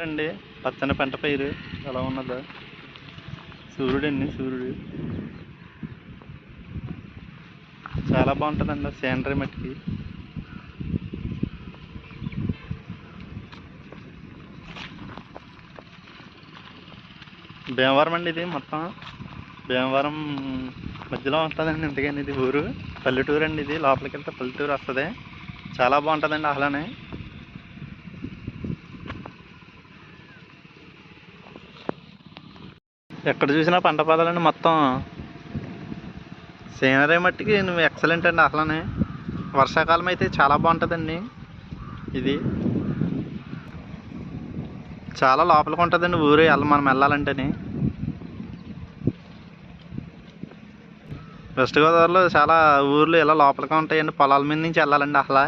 అండి పచ్చని పంట పైరు ఎలా ఉన్నదో. సూర్యుడండి, సూర్యుడు చాలా బాగుంటుందండి సేనరీ మట్టికి. భీమవరం అండి, ఇది మొత్తం భీమవరం మధ్యలో ఉంటుందండి. ఎందుకని ఇది ఊరు పల్లెటూరు అండి. ఇది లోపలికి వెళ్తే పల్లెటూరు వస్తుంది. చాలా బాగుంటుందండి. అలానే ఎక్కడ చూసినా పంట పొలాలండి. మొత్తం సీనరీ మట్టికి నువ్వు ఎక్సలెంట్ అండి. అసలనే వర్షాకాలం అయితే చాలా బాగుంటుందండి. ఇది చాలా లోపలికి ఉంటుందండి ఊరు మనం వెళ్ళాలంటేనే. వెస్ట్ గోదావరిలో చాలా ఊర్లు ఇలా లోపలిగా ఉంటాయండి. పొలాల మీద నుంచి వెళ్ళాలండి. అసలు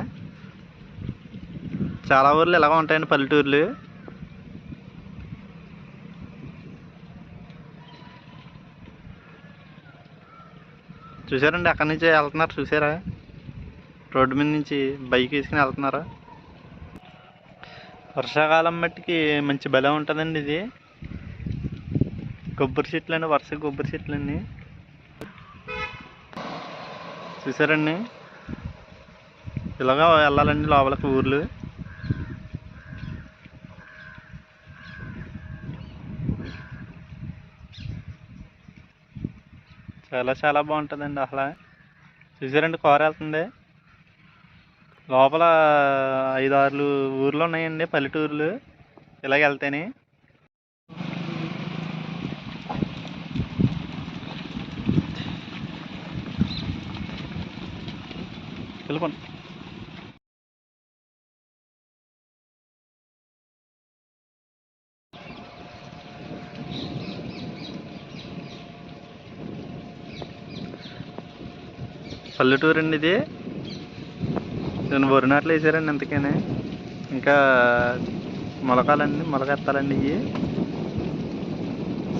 చాలా ఊర్లు ఇలాగ ఉంటాయండి, పల్లెటూర్లు. చూసారండి, అక్కడి నుంచి వెళ్తున్నారు. చూసారా, రోడ్డు మీద నుంచి బైక్ వేసుకుని వెళ్తున్నారు. వర్షాకాలం మట్టికి మంచి బలం ఉంటుందండి. ఇది కొబ్బరి చెట్లు అండి, వరుస కొబ్బరి చెట్లు అండి. చూసారండి, ఇలాగా వెళ్ళాలండి లోపలికి ఊర్లు. చాలా చాలా బాగుంటుందండి. అసలు చూసారండి, కారు వెళ్తుంది లోపల. 5-6 ఊర్లు ఉన్నాయండి, పల్లెటూర్లు ఇలాగ వెళ్తేనే. వెళ్ళిపోండి. పల్లెటూరు అండి ఇది. నేను వరి నాట్లు వేసారండి అందుకనే. ఇంకా మొలకాలండి, మొలకెత్తాలండి. ఇవి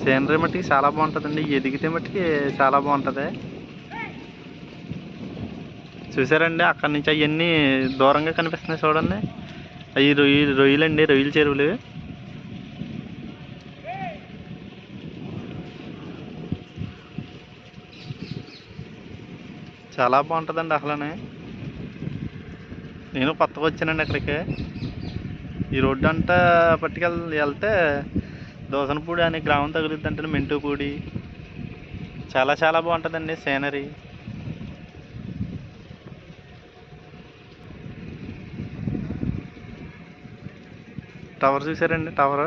సేనరీ మట్టికి చాలా బాగుంటుందండి. ఎదిగితే మట్టికి చాలా బాగుంటుంది. చూసారండి, అక్కడి నుంచి అవన్నీ దూరంగా కనిపిస్తున్నాయి చూడండి. అవి రొయ్యలండి, రొయ్యల చెరువులు. చాలా బాగుంటుందండి. అసలనే నేను కొత్తగా వచ్చానండి అక్కడికి. ఈ రోడ్డు అంతా వెళ్తే దోసనపూడి అనే గ్రామం తగులుద్ది అంటే మెంటూపూడి. చాలా చాలా బాగుంటుందండి సీనరీ. టవర్ చూసారండి, టవర్